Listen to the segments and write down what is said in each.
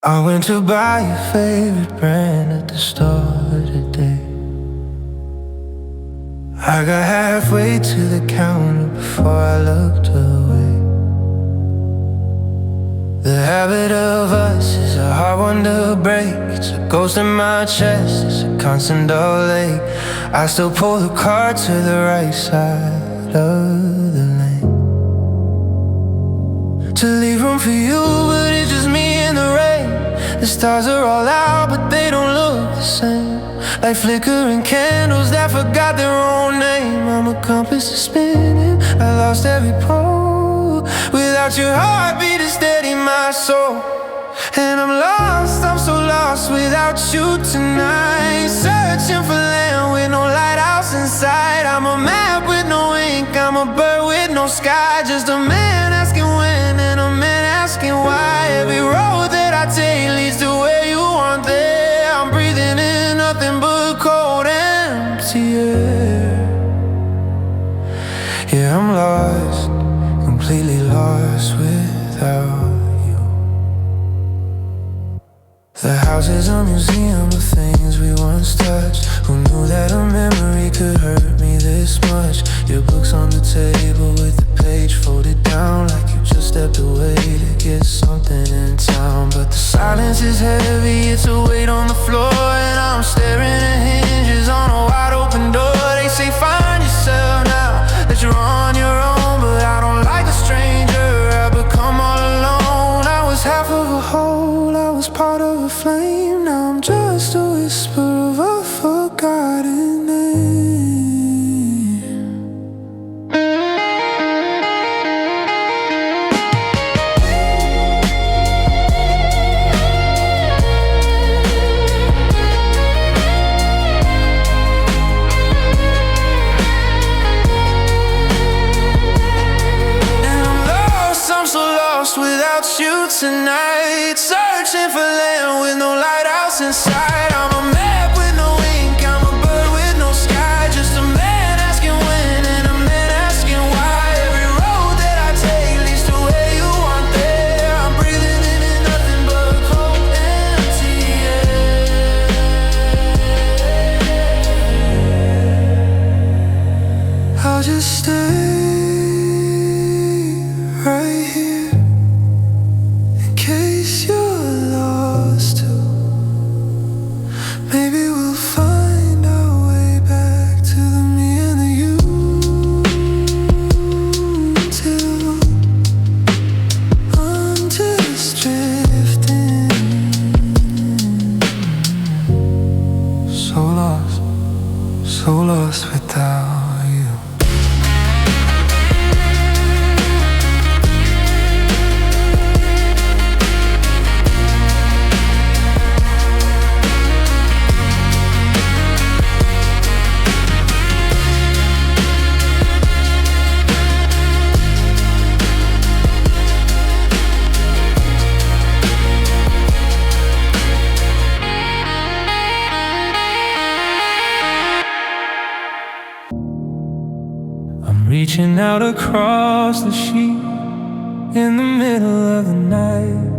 I went to buy your favorite brand at the store today. I got halfway to the counter before I looked away. The habit of us is a hard one to break. It's a ghost in my chest, it's a constant delay. I still pull the car to the right side of the lane to leave room for you, but it's just me and the rain. The stars are all out, but they don't look the same, like flickering candles that forgot their own name. I'm a compass that's spinning, I lost every pole. Without your heartbeat to steady my soul. And I'm lost, I'm so lost without you tonight. Searching for land with no lighthouse inside. I'm a map with no ink, I'm a bird with no sky. Just a man asking when and a man asking why. Every road that I take leads to where you want there. I'm breathing in nothing but cold, empty air. Yeah, I'm lost, completely lost without you. The house is a museum of things we once touched. Who knew that a memory could hurt me this much? Your book's on the table with the page folded down, like you just stepped away to get something in town. But the silence is heavy, it's a weight on the floor, and I'm staring at hinges on a wide open door. They say find yourself now, that you're on your own, but I don't like a stranger, I've become all alone. I was half of a whole, I was part of a flame. Now I'm just a whisper of a forgotten name. Without you tonight, searching for land with no lighthouse inside. I'm a map with no ink, I'm a bird with no sky. Just a man asking when and a man asking why. Every road that I take leads to where you want there. I'm breathing in nothing but cold, empty air. I'll just stay right here. Maybe we'll find our way back to the me and the you. Until I'm just drifting. So lost without you. Reaching out across the sheet in the middle of the night,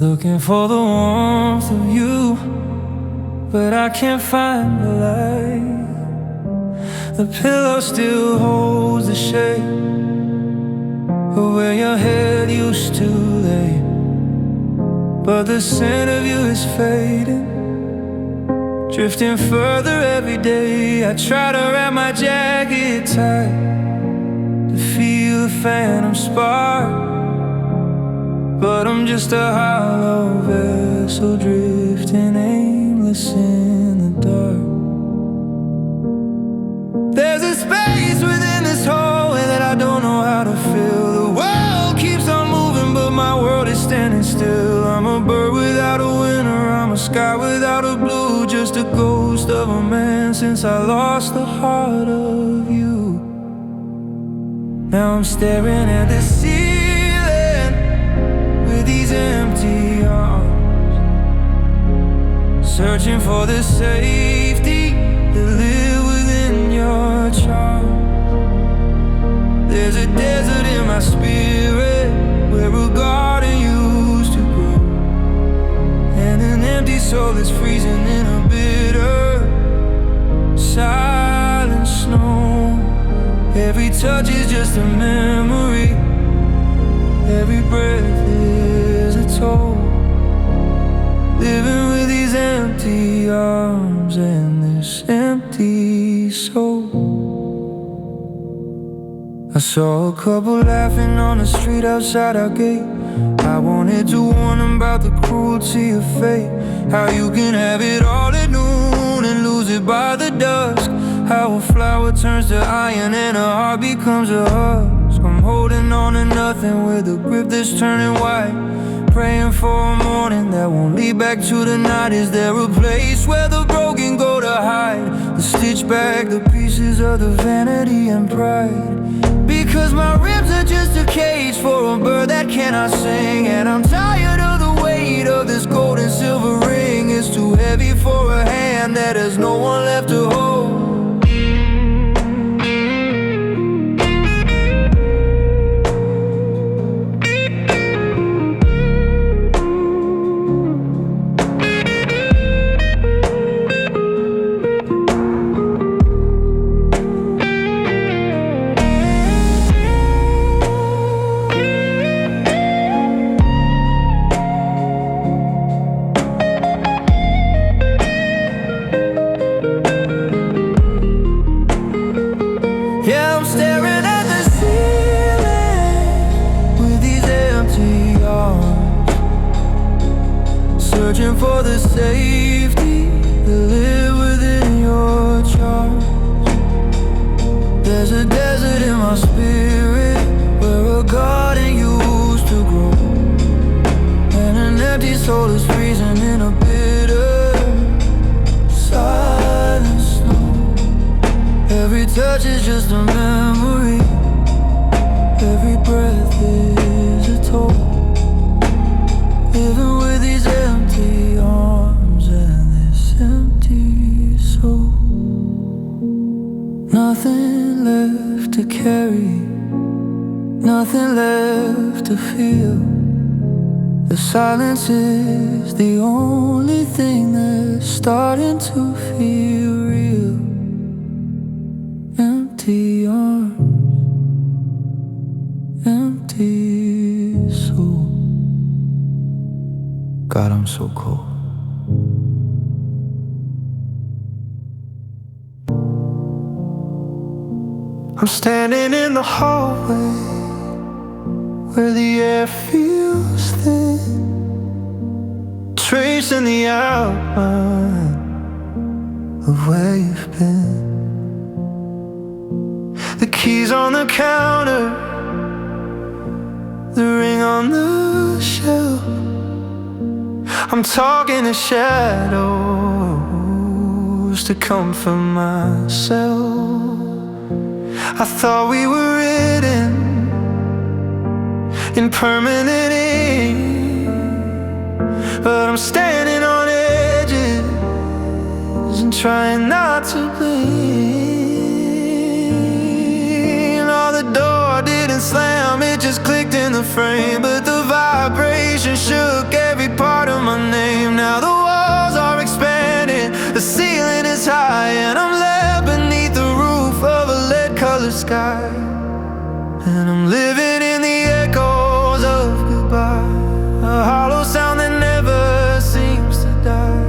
looking for the warmth of you, but I can't find the light. The pillow still holds the shape of where your head used to lay, but the scent of you is fading, drifting further every day. I try to wrap my jacket tight to feel the phantom spark, but I'm just a hollow vessel drifting aimless in the dark. There's a space within this hole that I don't know how to fill. The world keeps on moving, but my world is standing still. I'm a bird without a winner, I'm a sky without a blue, just a ghost of a man since I lost the heart of you. Now I'm staring at the ceiling with these empty arms, searching for the safety that live within your charm. There's a desert in my spirit where a garden used to grow. touch is just a memory. Every breath is a toll. Living with these empty arms and this empty soul. I saw a couple laughing on the street outside our gate. I wanted to warn them about the cruelty of fate. How you can have it all at noon and lose it by the dusk. How a flower turns to iron and a heart becomes a husk. I'm holding on to nothing with a grip that's turning white. Praying for a morning that won't lead back to the night. Is there a place where the broken go to hide? To stitch back the pieces of the vanity and pride. Because my ribs are just a cage for a bird that cannot sing. And I'm tired of the weight of this gold and silver ring. It's too heavy for a hand that has no one left to hold. Yeah, I'm staring at the ceiling with these empty arms, searching for the safety that live within your charms. There's a desert in my spirit where a garden used to grow, and an empty soul is freezing in a bitter silent snow. Every touch is just a memory. Every breath is a toll. Living with these empty arms and this empty soul. Nothing left to carry, nothing left to feel. The silence is the only thing that's starting to feel real. Empty arms, empty soul. God, I'm so cold. I'm standing in the hallway where the air feels thin, tracing the outline of where you've been. The keys on the counter, the ring on the shelf. I'm talking to shadows to comfort myself. I thought we were written in permanent ink, but I'm standing on edges and trying not to blink. The door didn't slam, it just clicked in the frame, but the vibration shook every part of my name. Now the walls are expanding, the ceiling is high, and I'm left beneath the roof of a lead-colored sky. And I'm living in the echoes of goodbye, a hollow sound that never seems to die.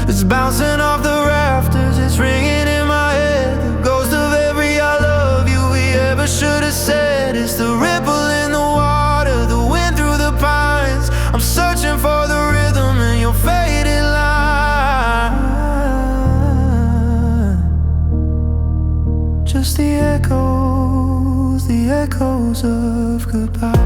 It's bouncing off the rafters, it's ringing in my head, the ghost of every I love you we ever should have said. It's the ripple in the water, the wind through the pines. I'm searching for the rhythm in your faded line. Just the echoes of goodbye.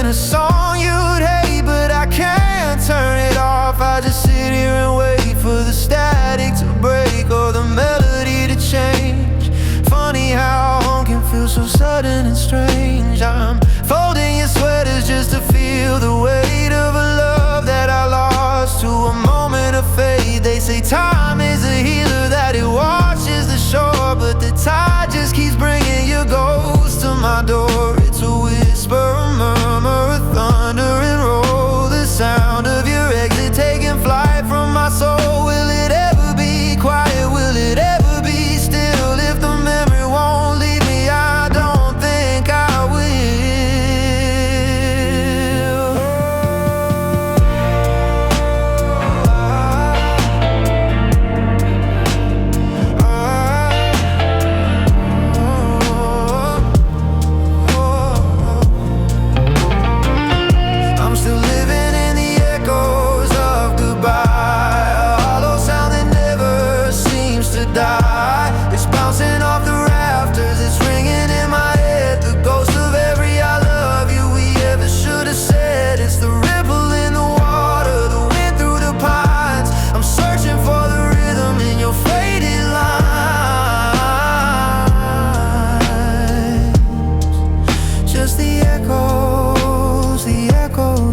A song you'd hate, but I can't turn it off. I just sit here and wait for the static to break or the melody to change. Funny how home can feel so sudden and strange. I'm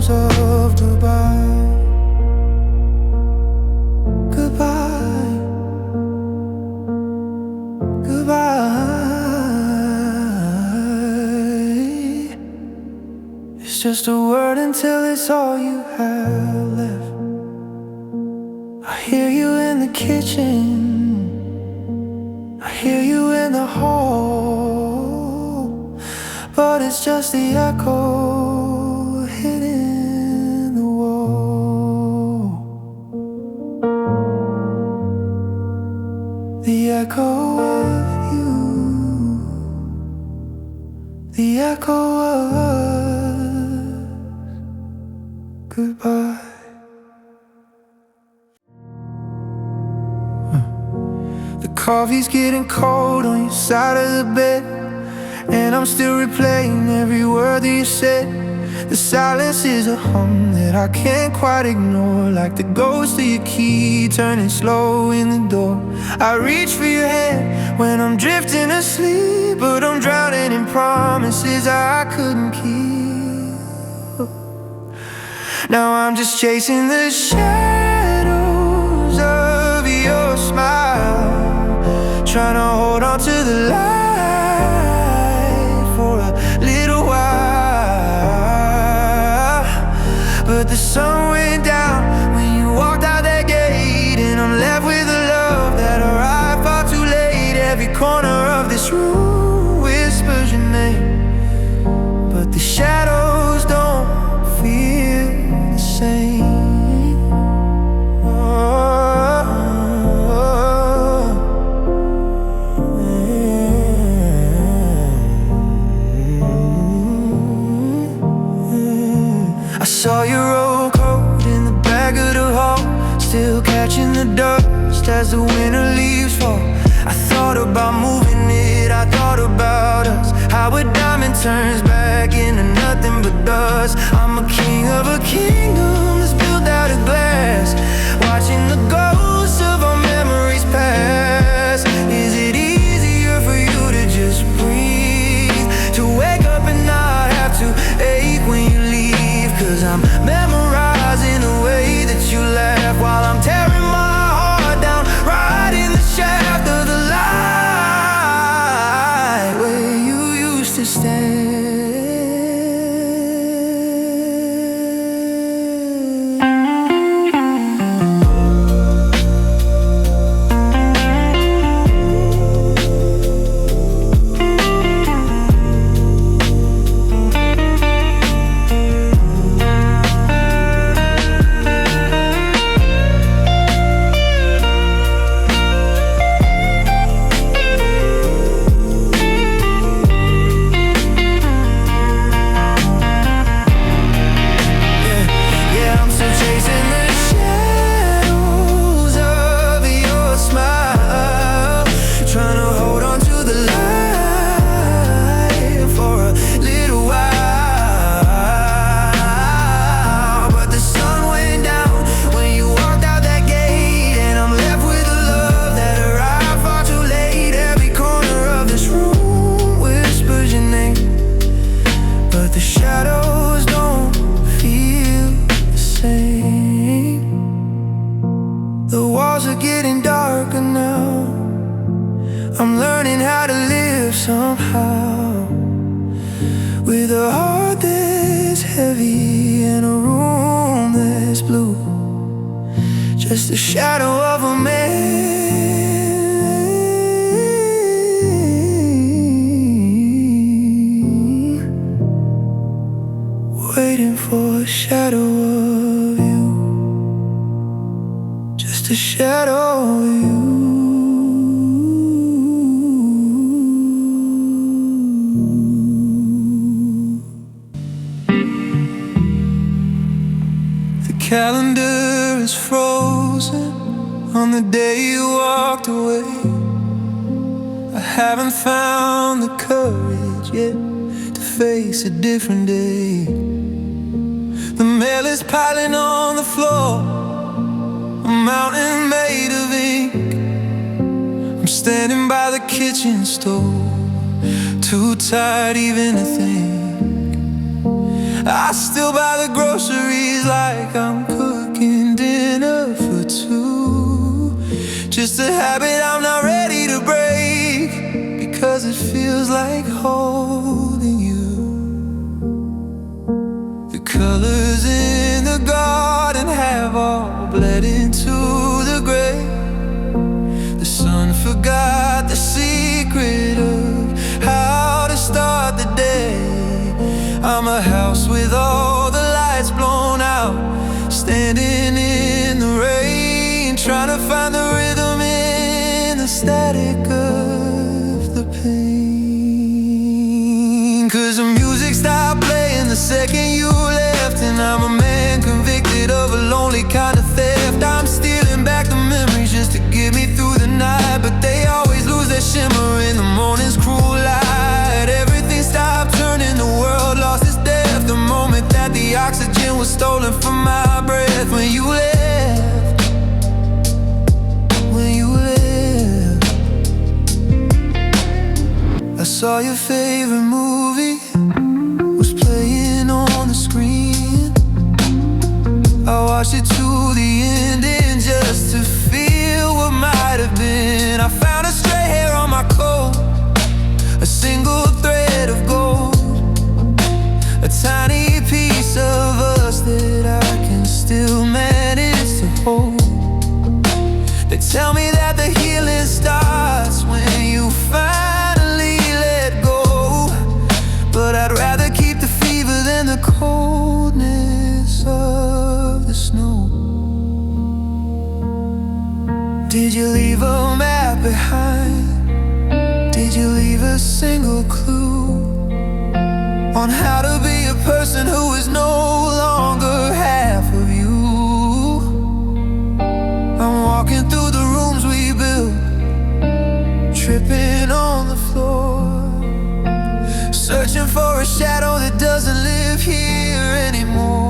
shadows of goodbye. Goodbye. Goodbye. It's just a word until it's all you have left. I hear you in the kitchen, I hear you in the hall, but it's just the echo hitting the wall. The echo of you, the echo of goodbye. The coffee's getting cold on your side of the bed, and I'm still replaying every word that you said. The silence is a hum that I can't quite ignore, like the ghost of your key turning slow in the door. I reach for your hand when I'm drifting asleep, but I'm drowning in promises I couldn't keep. Now I'm just chasing the shadows of your smile, trying to hold on to the light for a little while. But the sun went down when you walked out that gate, and I'm left with a love that arrived far too late. Every corner of this room whispers your name, but the shadows don't feel the same. I saw your old coat in the back of the hall, still catching the dust as the winter leaves fall. I thought about moving it, I thought about us, how a diamond turns back into nothing but dust. I'm a king of a kingdom that's built out of glass, watching the ghosts of our memories pass. Is it easier for you to just breathe, to wake up and not have to ache when you leave? 'Cause I'm memorizing the way that you laugh while I'm tearing my heart down, right in the shaft of the light where you used to stand. I'm learning how to live somehow, with a heart that's heavy and a room that's blue, just a shadow of a man, waiting for a shadow of you, just a shadow of you. Calendar is frozen on the day you walked away. I haven't found the courage yet to face a different day. The mail is piling on the floor, a mountain made of ink. I'm standing by the kitchen stove, too tired even to think. I still buy the groceries like I'm cooking dinner for two. Just a habit I'm not ready to break, because it feels like holding you. The colors in the garden have all bled into the gray. The sun forgot the secret of how to start the day. I'm a house with all the lights blown out, standing in the rain, trying to find the rhythm in the static of the pain. 'Cause the music stopped playing the second you left, and I'm a man convicted of a lonely kind of theft. I'm stealing back the memories just to get me through the night, but they always lose their shimmer in the morning's cruel light. Everything stopped turning, the world lost its depth, the moment that the oxygen was stolen from my breath. When you left, when you left, I saw your favorite movie was playing on the screen. I watched it to the ending just to feel what might have been. I found a stray hair on my coat, a single thread of gold, a tiny piece of us that I can still manage to hold. They tell me that the healing starts when you finally let go, but I'd rather keep the fever than the coldness of the snow. Did you leave a map behind? Did you leave a single clue on how to be a person who is no longer half of you? I'm walking through the rooms we built, tripping on the floor, searching for a shadow that doesn't live here anymore.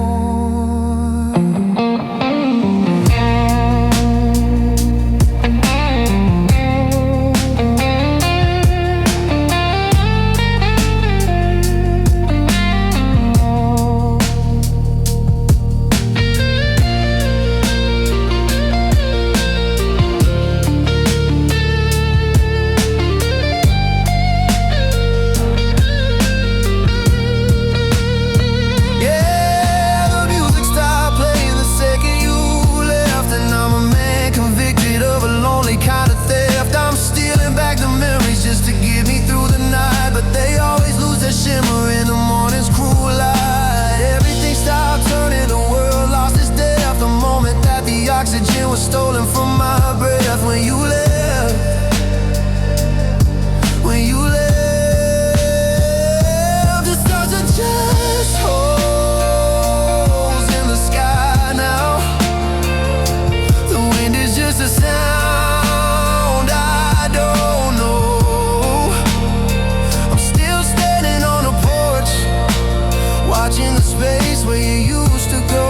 Oxygen was stolen from my breath. When you left, when you left, the stars are just holes in the sky now. The wind is just a sound I don't know. I'm still standing on a porch, watching the space where you used to go.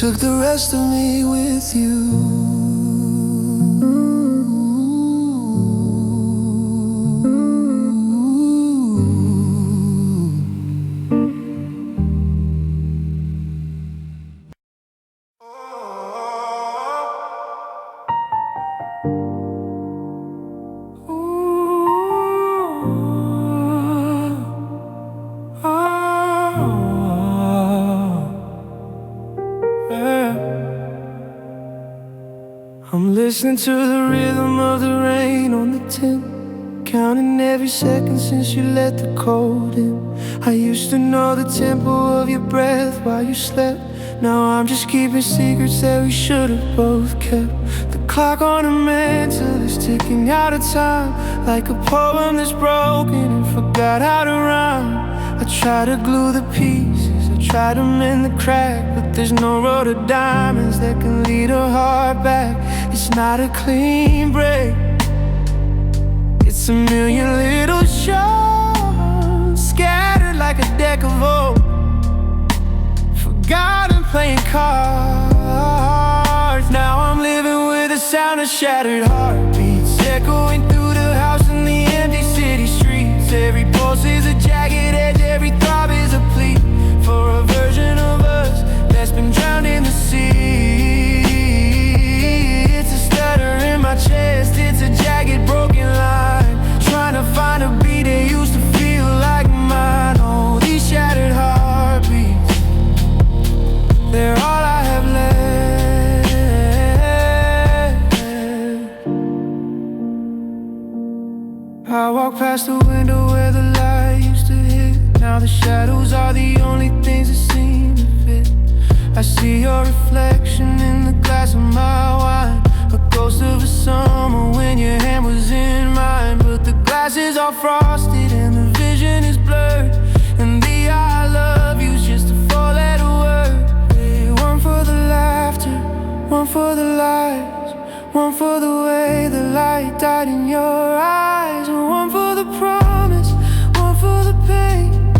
Took the rest of me with you. I'm listening to the rhythm of the rain on the tin, counting every second since you let the cold in. I used to know the tempo of your breath while you slept. Now I'm just keeping secrets that we should have both kept. The clock on a mantle is ticking out of time, like a poem that's broken and forgot how to rhyme. I try to glue the pieces, I try to mend the crack, but there's no road of diamonds that can lead a heart back. It's not a clean break, it's a million little shows scattered like a deck of old, forgotten playing cards. Now I'm living with the sound of shattered heartbeats echoing through the house in the I walk past the window where the light used to hit. Now the shadows are the only things that seem to fit. I see your reflection in the glass of my wine, a ghost of a summer when your hand was in mine. But the glass is all frosted and the vision is blurred, and the I love you's just a four-letter word. Hey, one for the laughter, one for the lies, one for the way the light died in your eyes, and one for the promise, one for the pain,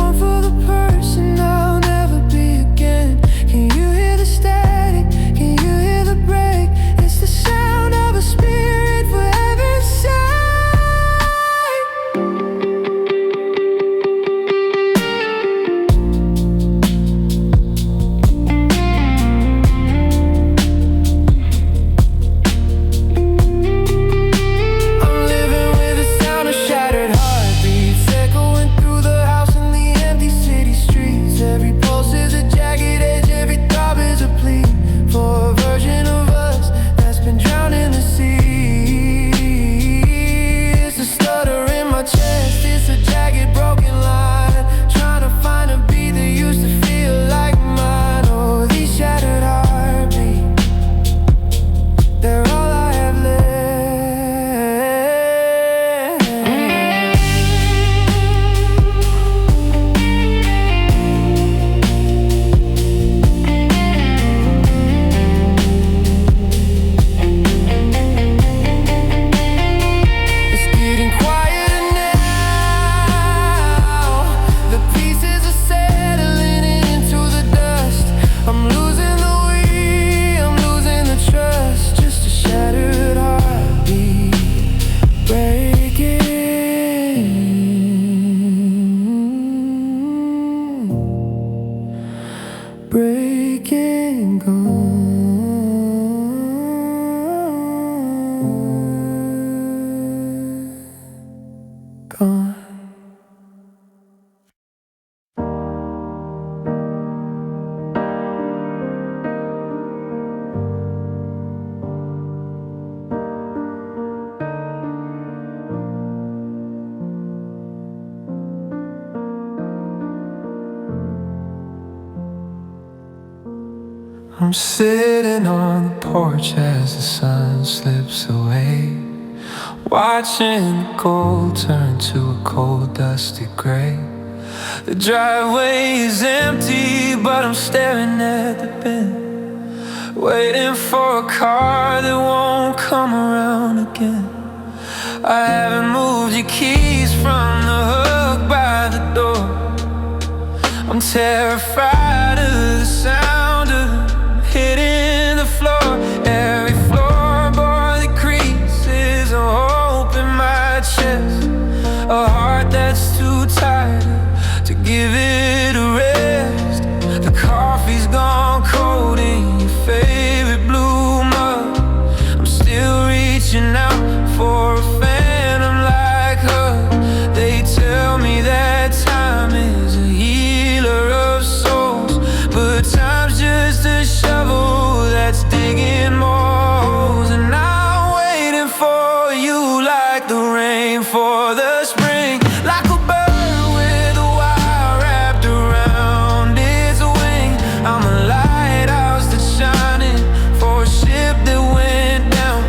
one for the person I'll never be again. Can you hear the static? Can you hear the break? It's the sound of a spirit forever inside. I'm living with the sound of shattered heartbeats echoing through the house in the empty city streets. Every pulse is a jagged edge, every throb is a plea for a version of us that's been drowned in the sea. It's a stutter in my chest, it's a jagged broken line, trying to find a beat that used to feel like mine. Oh, these shattered heartbeats, they're all I have left. It's getting quieter now. The pieces are settling into the dust. I'm losing the way, I'm losing the trust. Just a shattered heartbeat breaking, breaking, gone. I'm sitting on the porch as the sun slips away, watching the gold turn to a cold, dusty gray. The driveway is empty, but I'm staring at the bin, waiting for a car that won't come around again. I haven't moved your keys from the hook by the door. I'm terrified of the sound of them hitting the floor. Every floorboard that creases a hope in my chest, a heart that's too tired to give it a rest. The coffee's gone cold in your favorite blue mug. I'm still reaching out for a phantom like her. They tell me that time is a healer of souls, but time's just a shovel that's digging more holes. And I'm waiting for you like the rain for the spring, like a bird with a wire wrapped around its wing. I'm a lighthouse that's shining for a ship that went down,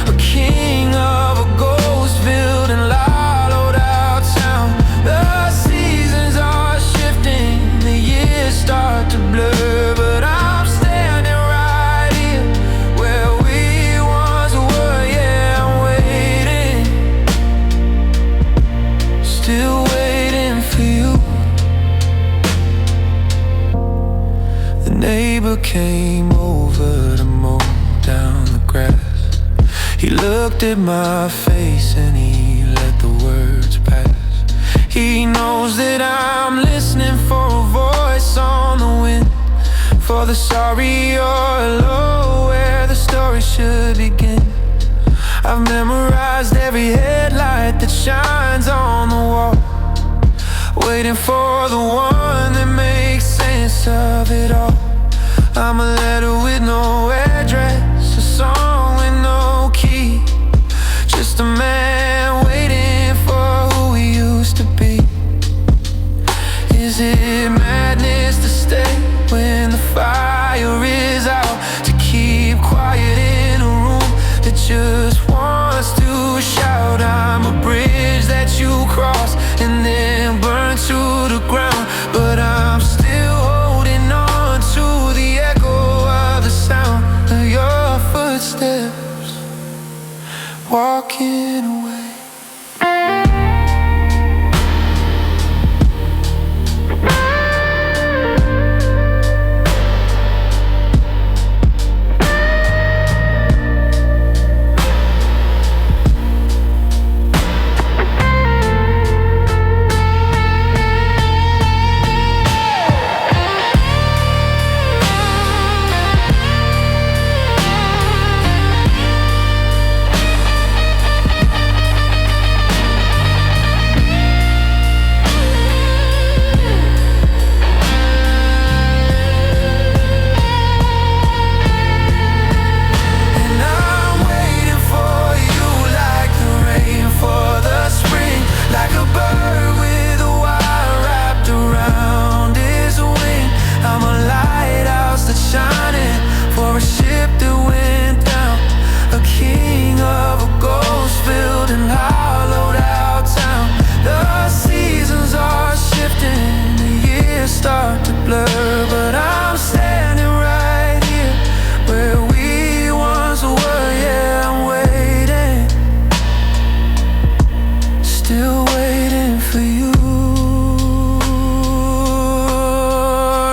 a king of a ghost-filled and hollowed out town. The seasons are shifting, the years start to blur, but I'm standing right here where we once were. Yeah, I'm waiting, still waiting for you. The neighbor came over to mow down the grass. He looked at my face and he let the words pass. He knows that I'm listening for a voice on the wind, for the sorry or low, where the story should begin. I've memorized every headlight that shines on the wall, waiting for the one that makes sense of it all. I'm a letter with no address, a song with no key, just a man waiting burning to the ground, but I'm still holding on to the echo of the sound of your footsteps walking away. Start to blur, but I'm standing right here where we once were. Yeah, I'm waiting, still waiting for you.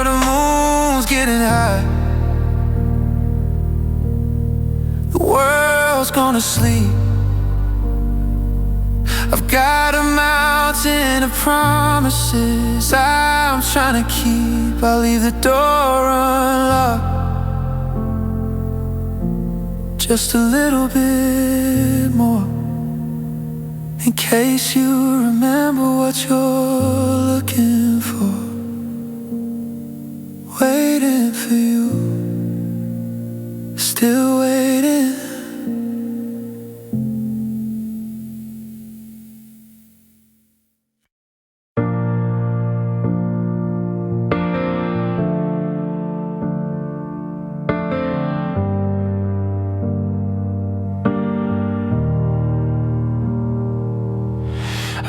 The moon's getting high, the world's gonna sleep. I've got a mountain of promises I'm trying to keep. I'll leave the door unlocked just a little bit more, in case you remember what you're looking for. Waiting for you, still waiting.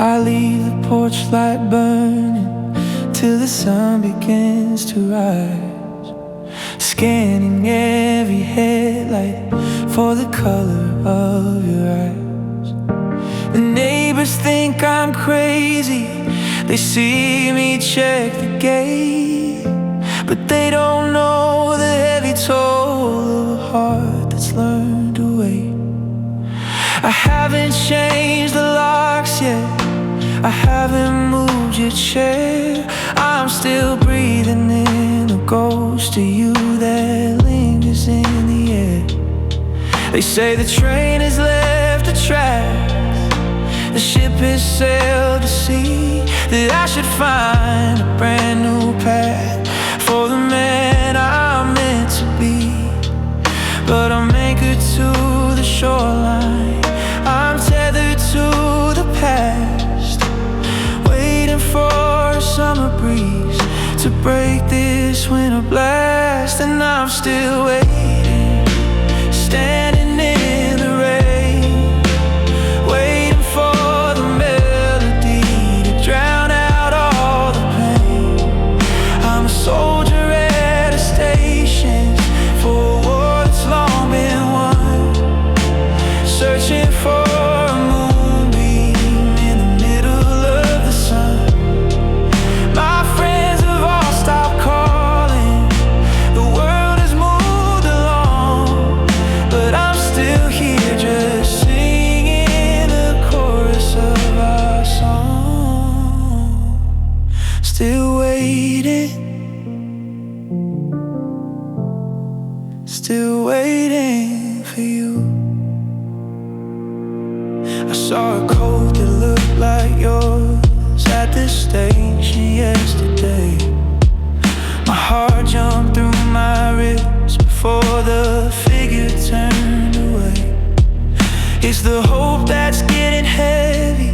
I leave the porch light burning till the sun begins to rise, scanning every headlight for the color of your eyes. The neighbors think I'm crazy, they see me check the gate, but they don't know the heavy toll of a heart that's learned to wait. I haven't changed the locks yet, I haven't moved your chair. I'm still breathing in a ghost of you that lingers in the air. They say the train has left the tracks, the ship has sailed to sea, that I should find a brand new path for the man I'm meant to be. But I'm anchored to the shoreline, I'm tethered to the past, waiting for a summer breeze to break this winter blast. And I'm still waiting, standing in the rain, waiting for the melody to drown out all the pain. I'm a soldier at a station for a war that's long been won, searching for a moonbeam in the middle of the sun. My friends have all stopped calling, the world has moved along, but I'm still here just singing the chorus of our song. Still waiting, still waiting for you. I saw a coat that looked like yours at the station yesterday. My heart jumped through my ribs before the figure turned away. It's the hope that's getting heavy,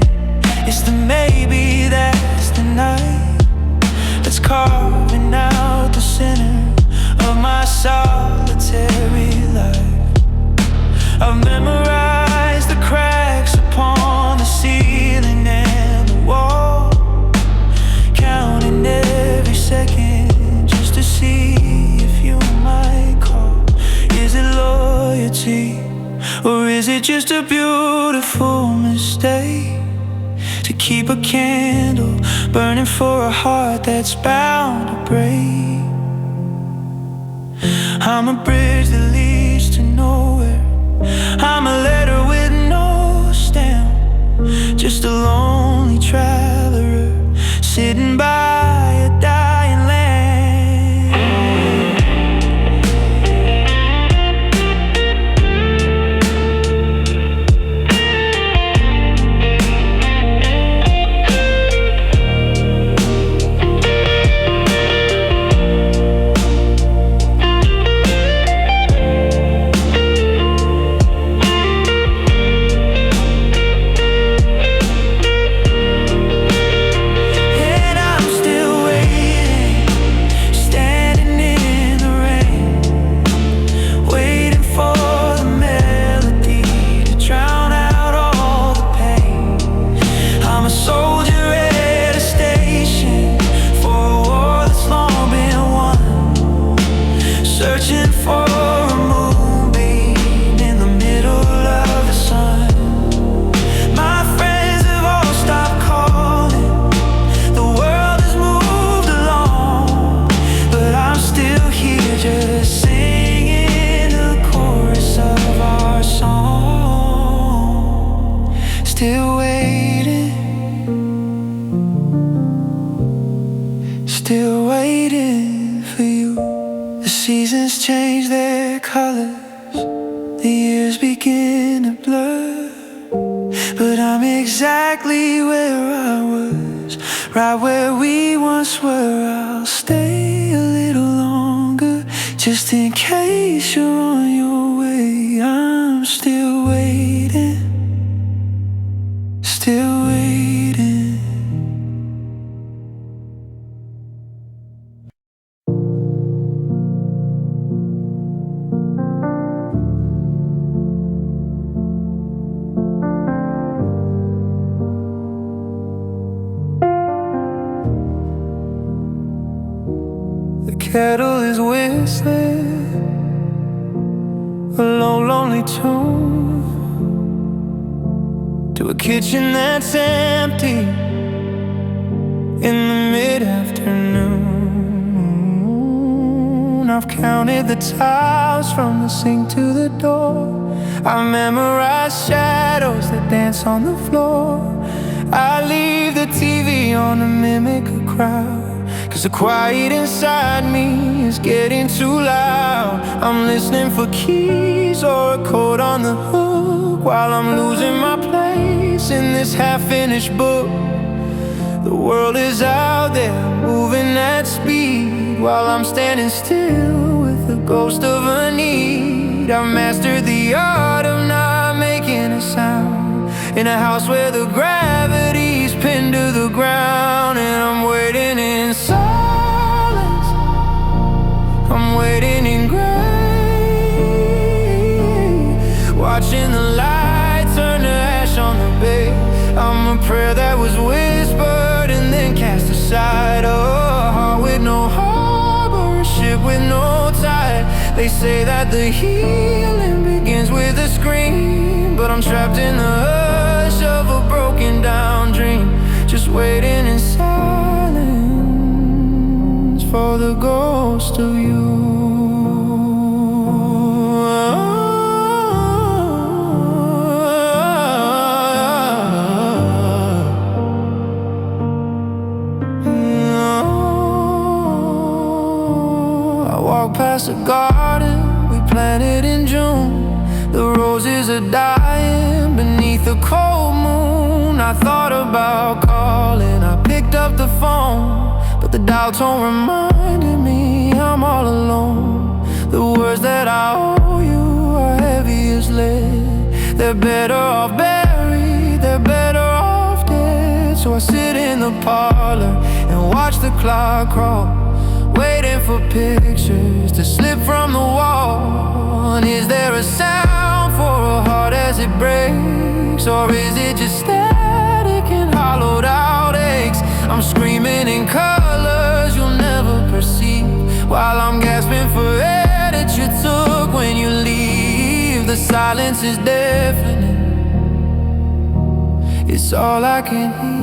it's the maybe that's the night that's carving out the center of my solitary life. I've memorized the cracks upon the ceiling and the wall. keep a candle burning for a heart that's bound to break. I'm a bridge that leads to nowhere. I'm a letter with no stamp, just a lonely traveler sitting by a dying land. Searching for a moonbeam in the middle of the sun. My friends have all stopped calling. The world has moved along, but I'm still here just singing the chorus of our song. Still waiting, still waiting for you. The seasons change their colors, the years begin to blur, but I'm exactly where I was, right where we once were. I'll stay a little longer, just in case you're on your way. I'm still waiting, still waiting. The kettle is whistling a low, lonely tune to a kitchen that's empty in the mid-afternoon. I've counted the tiles from the sink to the door. I've memorized shadows that dance on the floor. I leave the TV on to mimic a crowd, 'cause the quiet inside me is getting too loud. I'm listening for keys or a chord on the hook while I'm losing my place in this half-finished book. The world is out there moving at speed while I'm standing still with the ghost of a need. I've mastered the art of not making a sound in a house where the gravity's pinned to the ground, and I'm waiting in silence, I'm waiting in gray, watching the light turn to ash on the bay. I'm a prayer that was whispered and then cast aside, a heart with no harbor, a ship with no tide. They say that the healing begins with a scream, but I'm trapped in the hush of a broken down dream, just waiting in silence for the ghost of you. I walk past a garden we planted in June. The roses are dying beneath the cold moon. I thought about calling, I picked up the phone, but the dial tone reminded me I'm all alone. The words that I owe you are heavy as lead. They're better off buried, they're better off dead. So I sit in the parlor and watch the clock crawl, waiting for pictures to slip from the wall. And is there a sound for a heart as it breaks, or is it just static and hollowed out aches? I'm screaming in colors you'll never perceive, while I'm gasping for air that you took when you leave. The silence is deafening, it's It's all I can hear.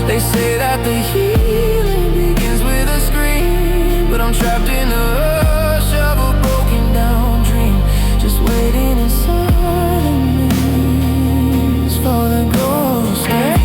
They say that the healing begins with a scream, but I'm trapped in the hush of a broken down dream, just waiting in silence for the ghost of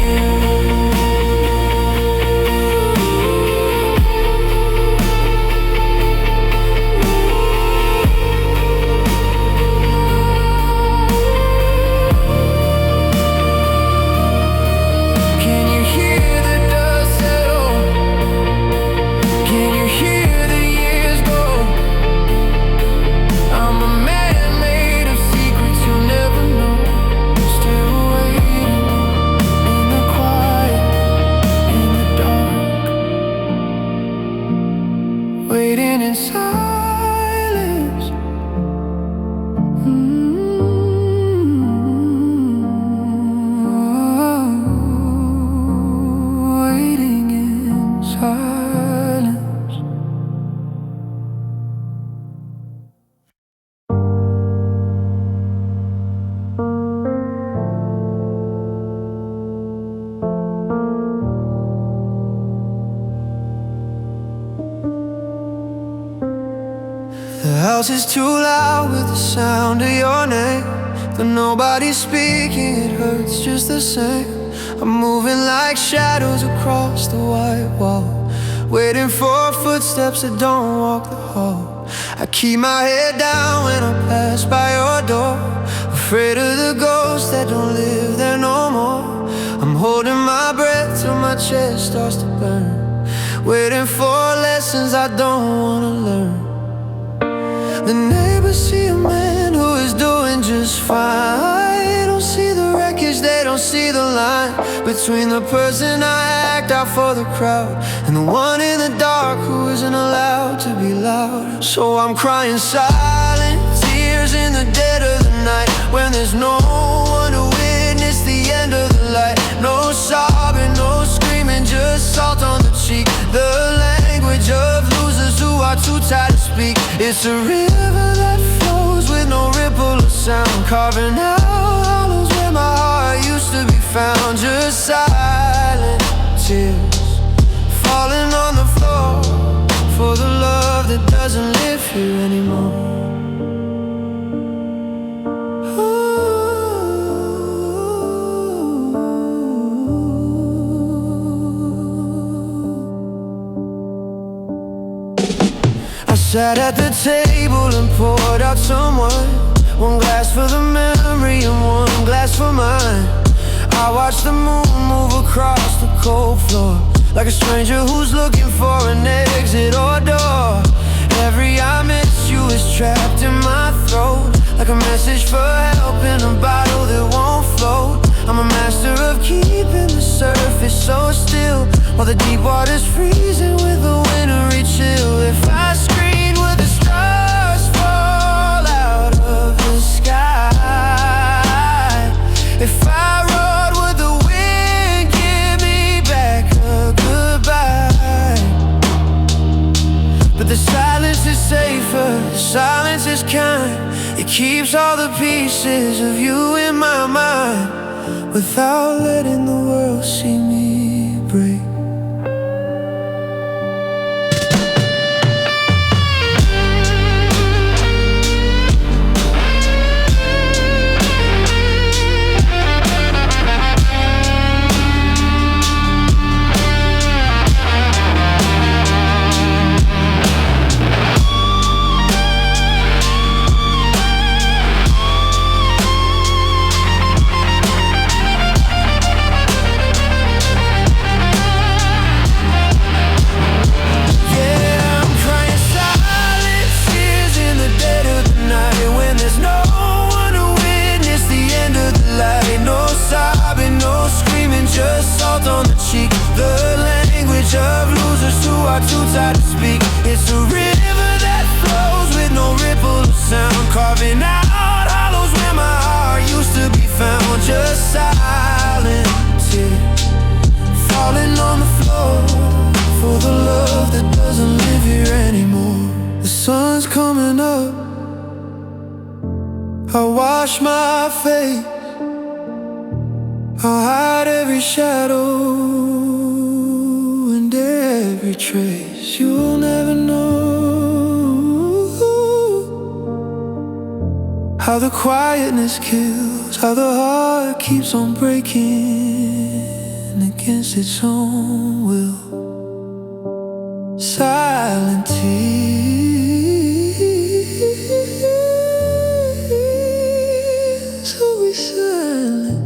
waiting in silence. Waiting in silence. The house is too loud with the sound of your name, but nobody's speaking, it hurts just the same. I'm moving like shadows across the white wall, waiting for footsteps that don't walk the hall. I keep my head down when I pass by your door, afraid of the ghosts that don't live there no more. I'm holding my breath till my chest starts to burn, waiting for lessons I don't wanna learn. The neighbors see a man who is doing just fine. They don't see the wreckage, they don't see the line between the person I act out for the crowd and the one in the dark who isn't allowed to be loud. So I'm crying silent tears in the dead of the night, when there's no one to witness the end of the light. No sobbing, no screaming, just salt on the cheek, the language of losers who are too tired to speak. It's a river that flows with no ripple or sound, carving out hollows where my heart used to be found. Just silent tears falling on the floor for the love that doesn't live here anymore. Sat at the table and poured out some wine, one glass for the memory and one glass for mine. I watched the moon move across the cold floor, like a stranger who's looking for an exit or door. Every I miss you is trapped in my throat, like a message for help in a bottle that won't float. I'm a master of keeping the surface so still, while the deep water's freezing with a wintry chill. If I screamed, would the stars fall out of the sky? If I roared, would the wind give me back a goodbye? But the silence is safer, the silence is kind. It keeps all the pieces of you in my mind, without letting the world see me break. coming up, I'll wash my face, I'll hide every shadow and every trace. You'll never know how the quietness kills, how the heart keeps on breaking against its own will. Silent tears, always silent,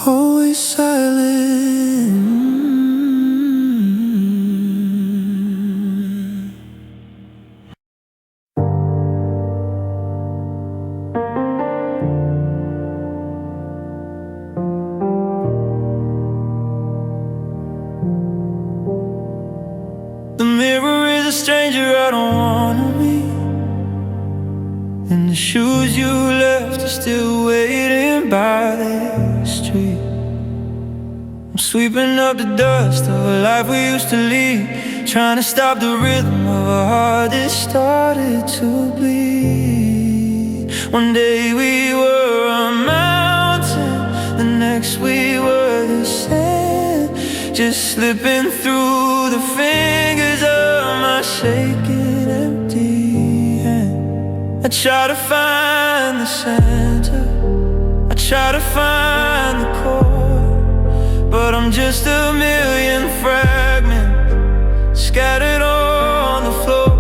always silent. The mirror is a stranger I don't wanna meet, and the shoes you left are still waiting by the street. I'm sweeping up the dust of a life we used to lead, trying to stop the rhythm of a heart that started to bleed. One day we were a mountain, the next we were the sand, just slipping through the fingers of my shaking empty hand. I try to find the center, I try to find the core, but I'm just a million fragments scattered on the floor.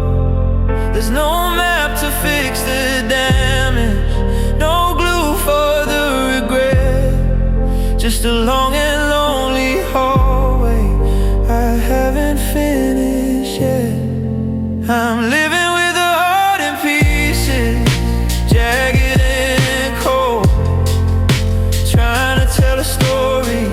There's no map to fix the damage, no glue for the regret, just a long and lonely hallway I haven't finished yet. I'm living with a heart in pieces, jagged and cold, trying to tell a story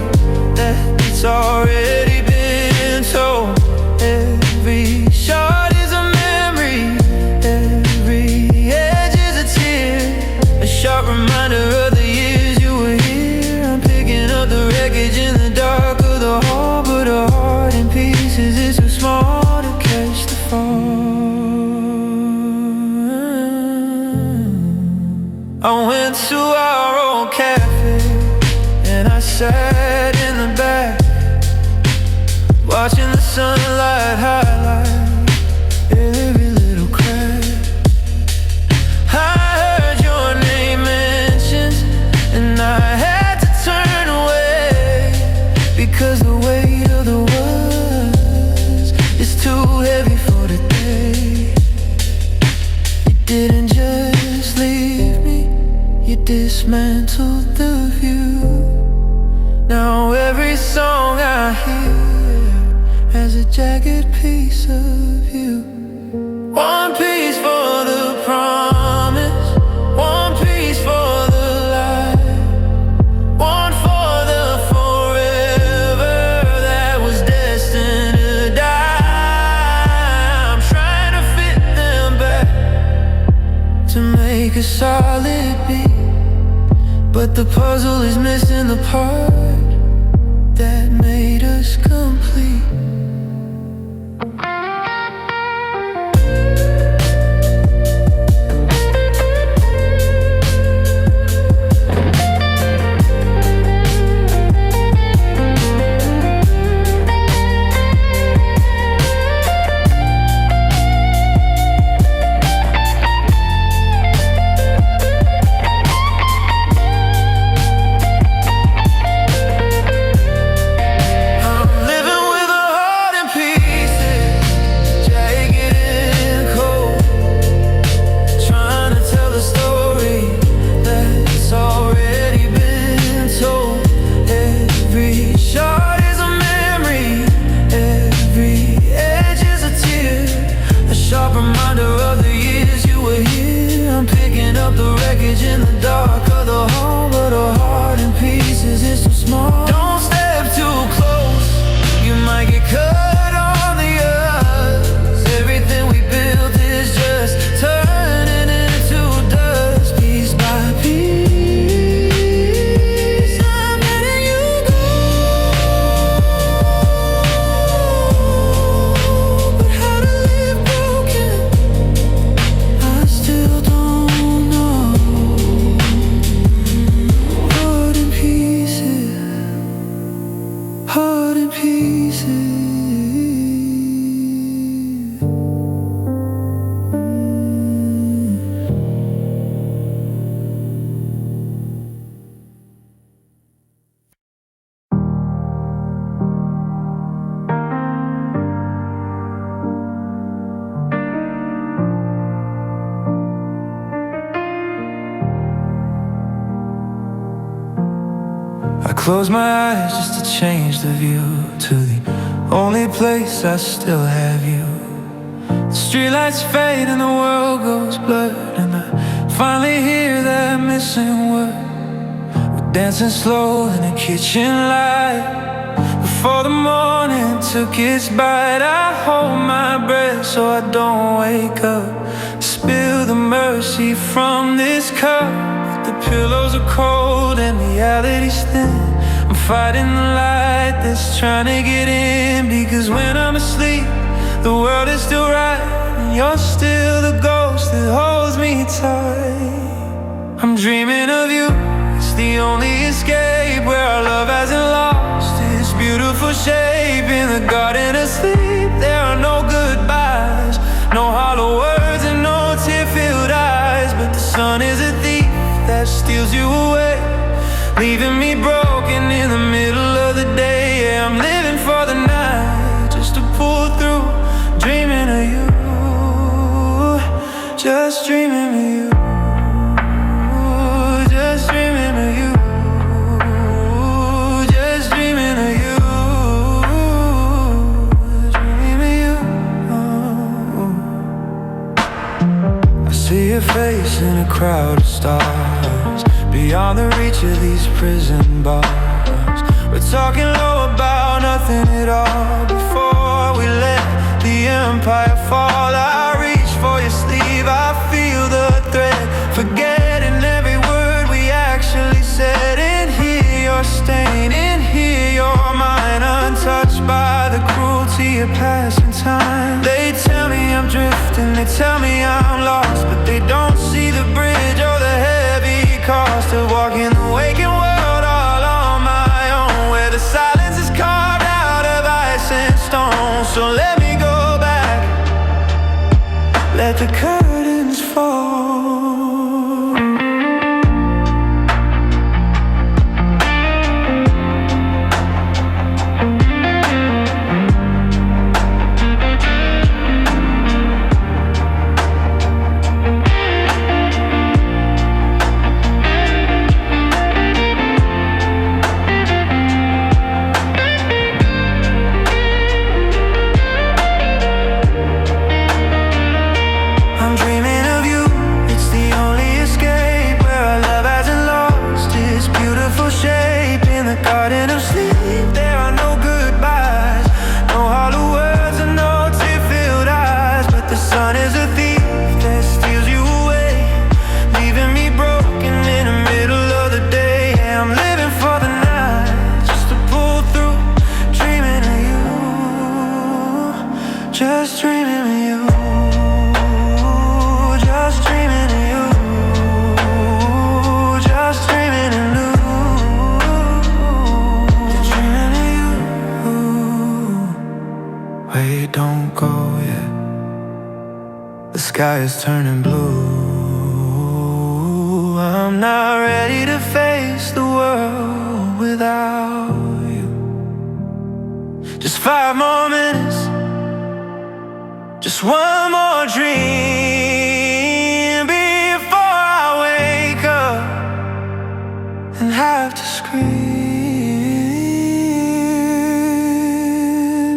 that's already been told. Every shot is a memory, every edge is a tear, a sharp reminder of the years you were here. I'm picking up the wreckage in the dark of the hall, but a heart in pieces is too small to catch the fall. I went to our old cafe and I sat in the back, watching the sunlight highlight every little crack. I heard your name mentioned and I had to turn away, because the weight of the words is too heavy for today. You didn't just leave me, you dismantled the view. Now every song I hear has a jagged piece of you. One piece for the promise, one piece for the light, one for the forever that was destined to die. I'm trying to fit them back to make a solid beat, but the puzzle is missing the part that made us complete. Live close my eyes just to change the view to the only place I still have you. The streetlights fade and the world goes blurred, and I finally hear that missing word. We're dancing slow in the kitchen light before the morning took its bite. I hold my breath so I don't wake up, spill the mercy from this cup. The pillows are cold and reality's thin. I'm fighting the light that's trying to get in, because when I'm asleep, the world is still right, and you're still the ghost that holds me tight. I'm dreaming of you, it's the only escape, where our love hasn't lost its beautiful shape. In the garden of sleep, there are no goodbyes, no hollow words and no tear-filled eyes. But the sun is a thief that steals you away, leaving me broken in the middle of the day. Yeah, I'm living for the night just to pull through, dreaming of you, just dreaming of you, just dreaming of you, just dreaming of you, dreaming of you. I see your face in a crowd of stars, beyond the reach of these prison bars. We're talking low about nothing at all, before we let the empire fall. I reach for your sleeve, I feel the thread, forgetting every word we actually said. In here you're staying, in here you're mine, untouched by the cruelty of passing time. They tell me I'm drifting, they tell me I'm lost, but they don't see the bridge or the heavy cost of walking the waking world all on my own, where the silence is carved out of ice and stone. So let me go back, let the curtains fall. Just dreaming of you, just dreaming of you, just dreaming of you, dreaming of you. Wait, don't go yet, the sky is turning blue. I'm not ready to face the world without you. Just 5 more minutes, just one more dream before I wake up and have to scream.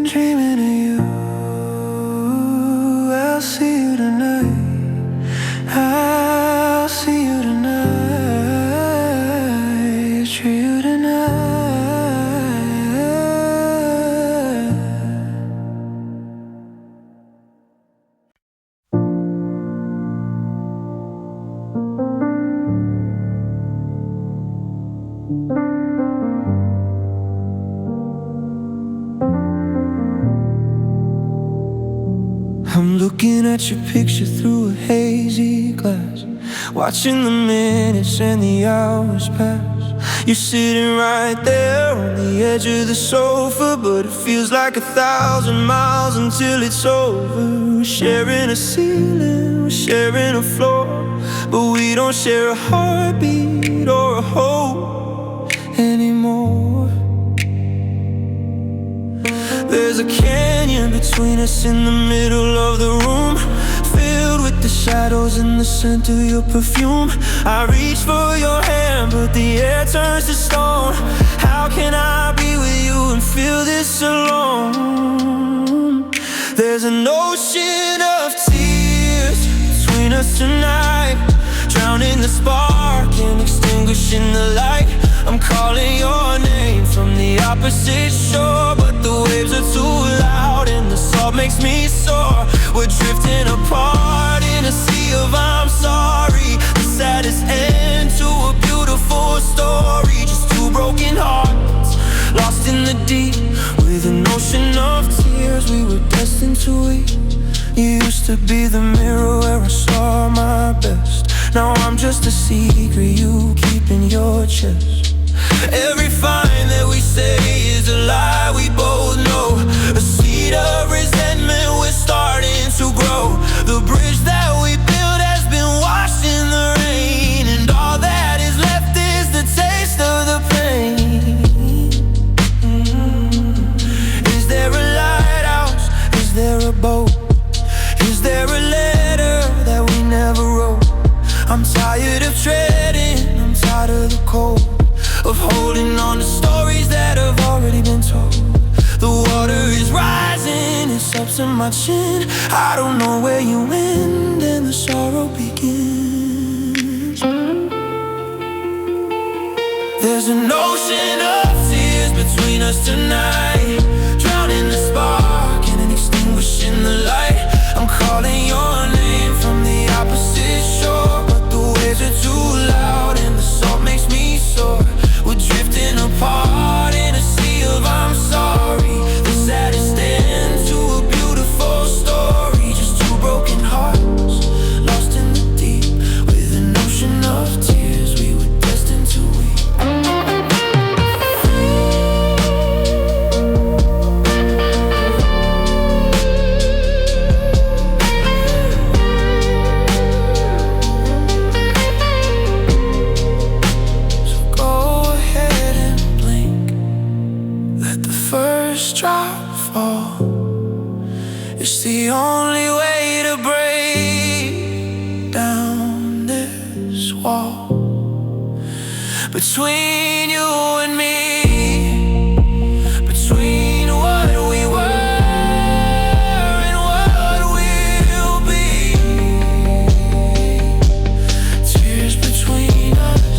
Dreaming of you, I'll see you tonight, I'll see you tonight, treat you tonight. I'm looking at your picture through a hazy glass, watching the minutes and the hours pass. You're sitting right there on the edge of the sofa, but it feels like 1,000 miles until it's over. We're sharing a ceiling, we're sharing a floor, but we don't share a heartbeat or a hope anymore. There's a canyon between us in the middle of the room, filled with the shadows and the scent of your perfume. I reach for your hand, but the air turns to stone. How can I be with you and feel this alone? There's an ocean of tears between us tonight, drowning the spark and extinguishing the light. I'm calling your name from the opposite shore, but the waves are too loud and the salt makes me sore. We're drifting apart in a sea of I'm sorry, the saddest end to a beautiful story. Just two broken hearts lost in the deep, with an ocean of tears we were destined to weep. You used to be the mirror where I saw my best. Now I'm just a secret you keep in your chest. Every fine that we say is a lie, we both know. A seed of resentment we're starting to grow. The bridge that we built has been washed in the rain, and all that is left is the taste of the pain. Is there a lighthouse? Is there a boat? Is there a letter that we never wrote? I'm tired of treading, I'm tired of the cold, of holding on to stories that have already been told. The water is rising, it's up to my chin. I don't know where you end and the sorrow begins. There's an ocean of tears between us tonight, drowning the spark and extinguishing the light. I'm calling your name from the opposite shore, but the waves are too loud and the salt makes me sore. We're drifting apart in a sea of I'm sorry, the saddest end to a beautiful story. Just two broken hearts lost in the deep, with an ocean of tears we were destined to weep. Drop fall, it's the only way to break down this wall between you and me, between what we were and what we'll be. Tears between us,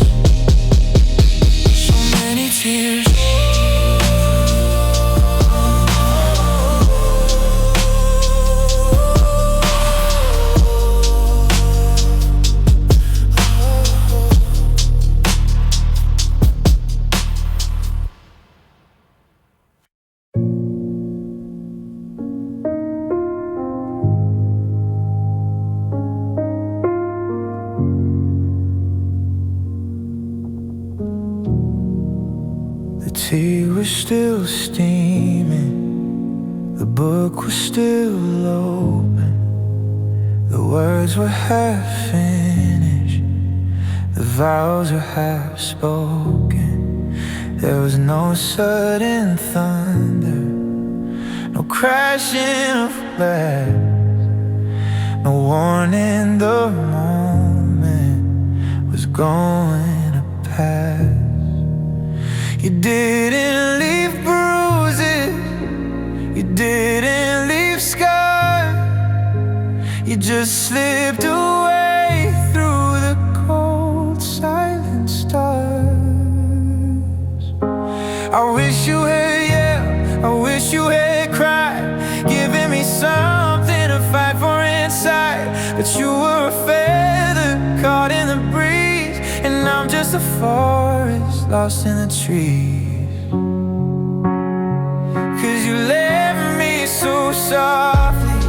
so many tears. The tea was still steaming, the book was still open, the words were half finished, the vows were half spoken. There was no sudden thunder, no crashing of glass, no warning the moment was going to pass. You didn't leave bruises, you didn't leave scars, you just slipped away through the cold, silent stars. I wish you had yelled, I wish you had cried, giving me something to fight for inside. But you were a feather caught in the breeze, and I'm just a forest lost in the trees. 'Cause you left me so softly,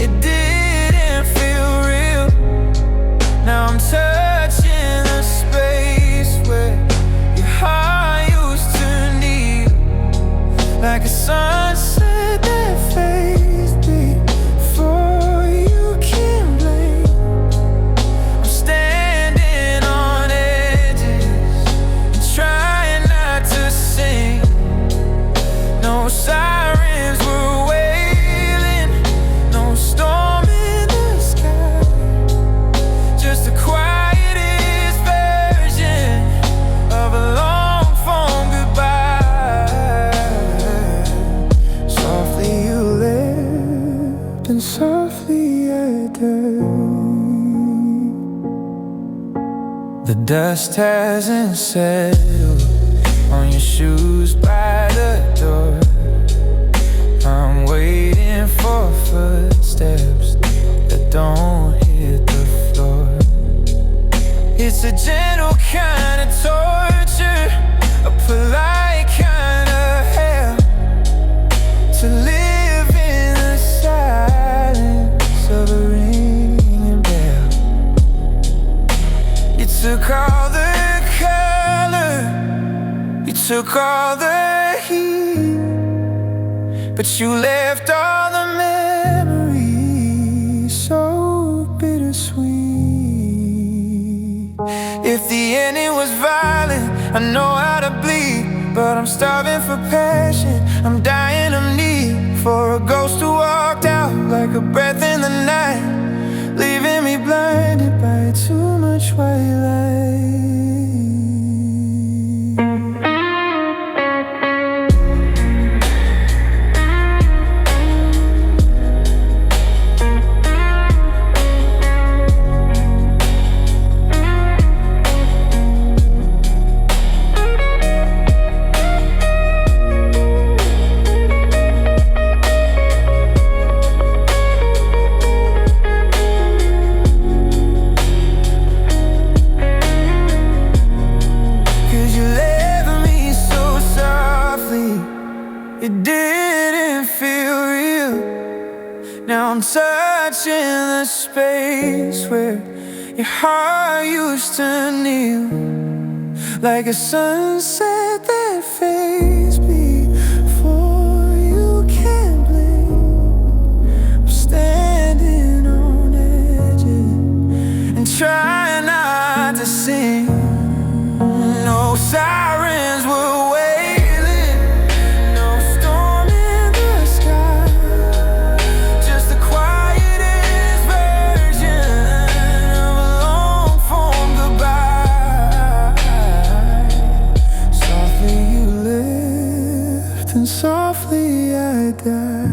it didn't feel real. Now I'm touching the space where your heart used to kneel, like a sunset that fades before you can blink. I'm standing on edges and trying not to sink. No sirens were wailing softly I die. The dust hasn't settled on your shoes by the door. I'm waiting for footsteps that don't hit the floor. It's a gentle kind of torture, a polite kind of hell, to live in the silence of a ringing bell. You took all the color, you took all the heat, but you left all the memories so bittersweet. If the ending was violent, I know how to bleed, but I'm starving for passion, I'm dying of need for a ghost who walked out like a breath in the night, leaving me blinded by too much white light. It didn't feel real. Now I'm touching the space where your heart used to kneel, like a sunset that fades before you can blink. I'm standing on edges and trying not to sing. No sirens were softly I die.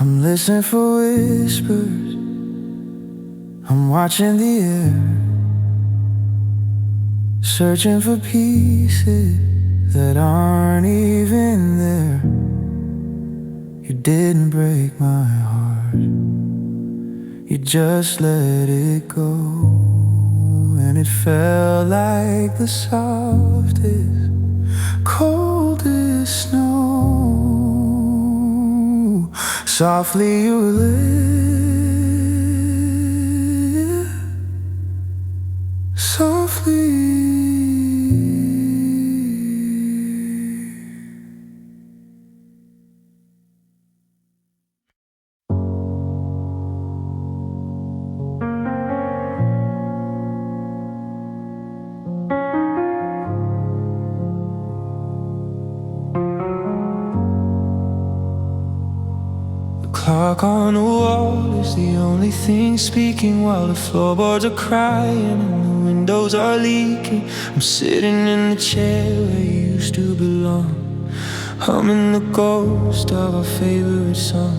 I'm listening for whispers, I'm watching the air, searching for pieces that aren't even there. You didn't break my heart, you just let it go, and it felt like the softest, coldest snow. Softly you live, softly. Clock on the wall is the only thing speaking, while the floorboards are crying and the windows are leaking. I'm sitting in the chair where you used to belong, humming the ghost of our favorite song.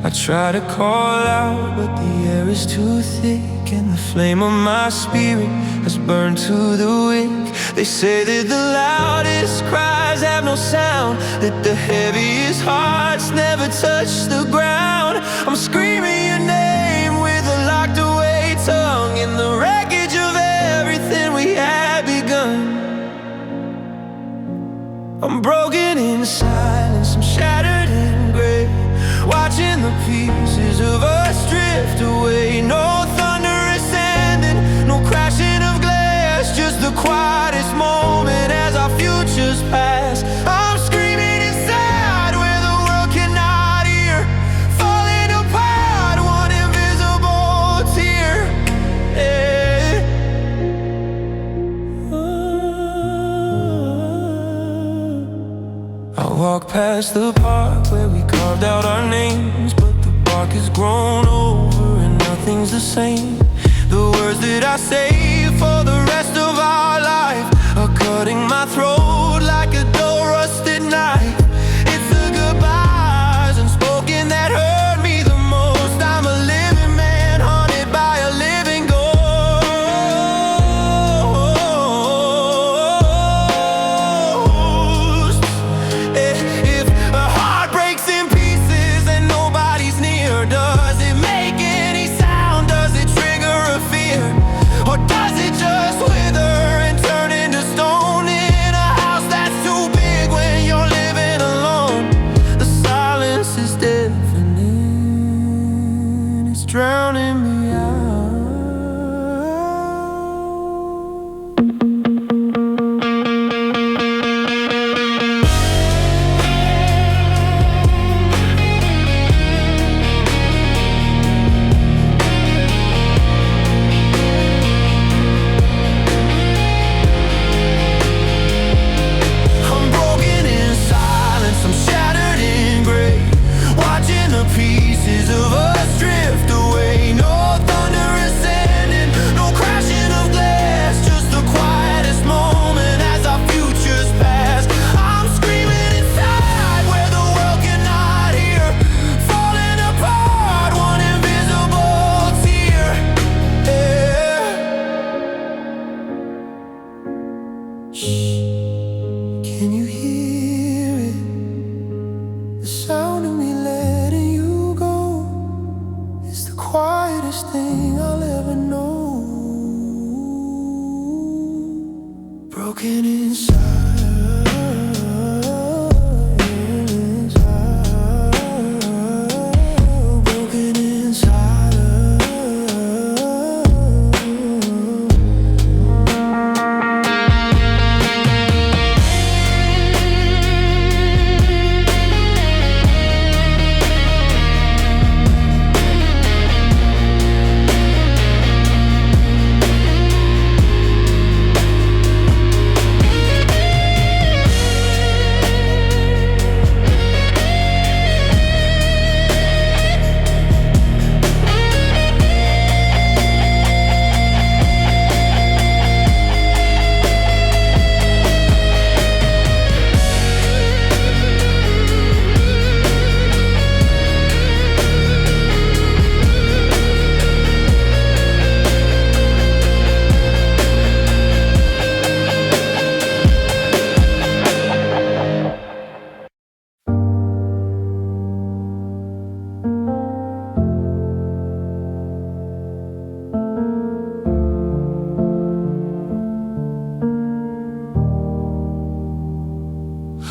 I try to call out, but the air is too thick, and the flame of my spirit has burned to the wick. They say that the loudest cries have no sound, that the heaviest hearts never touch the ground. I'm screaming your name with a locked away tongue, in the wreckage of everything we had begun. I'm broken in silence, I'm shattered in gray, watching the pieces of us drift away. No thunderous ending, no crashing of glass, just the quietest moment as our futures pass. I'm screaming inside where the world cannot hear, falling apart, one invisible tear. I walk past the park where we carved out our names, but the bark has grown over and nothing's the same. The words that I say for the rest of our life are cutting my throat like a dull rusted knife. It's the goodbyes unspoken that hurt me drowning me out. Can you hear it? The sound of me letting you go is the quietest thing I'll ever know. Broken inside.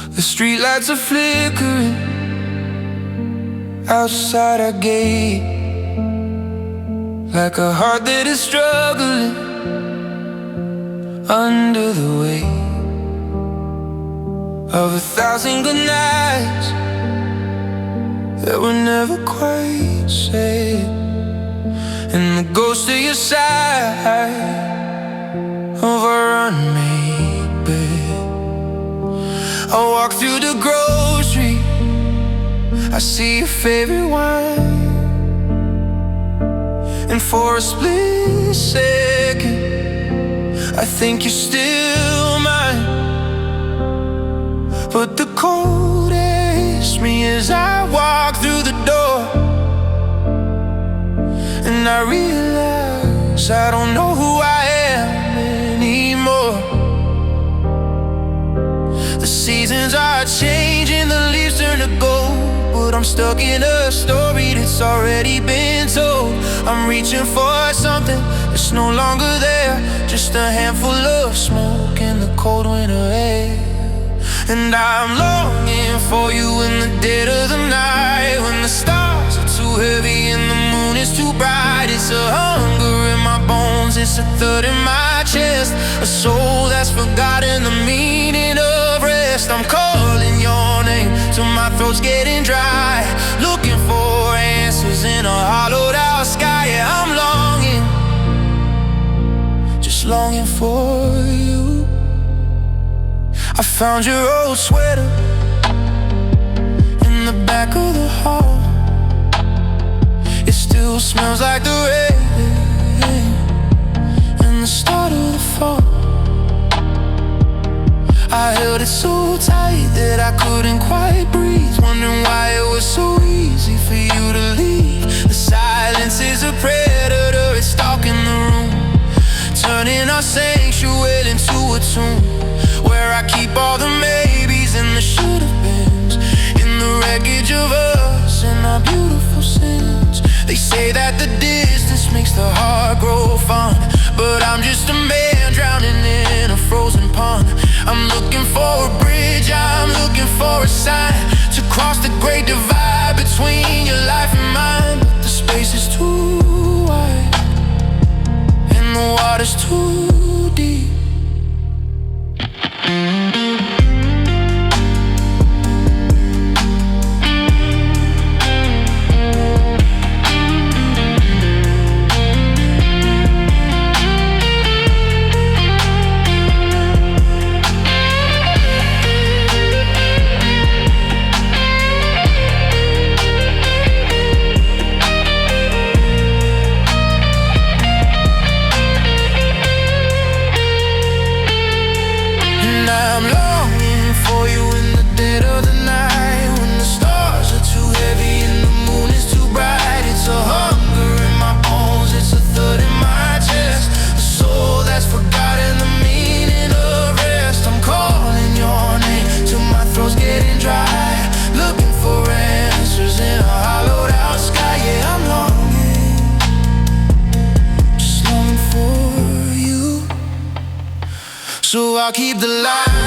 The streetlights are flickering outside our gate, like a heart that is struggling under the weight of 1,000 good nights that were never quite said, and the ghost of your side of our unmade bed. I walk through the grocery, I see your favorite wine, and for a split second I think you're still mine. But the cold hits me as I walk through the door, and I realize I don't know who I am anymore. The seasons are changing, the leaves turn to gold, but I'm stuck in a story that's already been told. I'm reaching for something that's no longer there, just a handful of smoke in the cold winter air. And I'm longing for you in the dead of the night, when the stars are too heavy and the moon is too bright. It's a hunger in my bones, it's a third in my chest, a soul that's forgotten the meaning of rest. I'm calling your name till my throat's getting dry, looking for answers in a hollowed out sky. Yeah, I'm longing, just longing for you. I found your old sweater in the back of the hall. It still smells like the rain and the start of the fall. I held it so tight that I couldn't quite breathe, wondering why it was so easy for you to leave. The silence is a predator, it's stalking the room, turning our sanctuary into a tomb, where I keep all the maybes and the should-have-beens, in the wreckage of us and our beautiful sins. They say that the distance makes the heart grow fond, but I'm just a man drowning in a frozen pond. I'm looking for a bridge, I'm looking for a sign to cross the great divide between your life and mine, but the space is too I'll keep the light.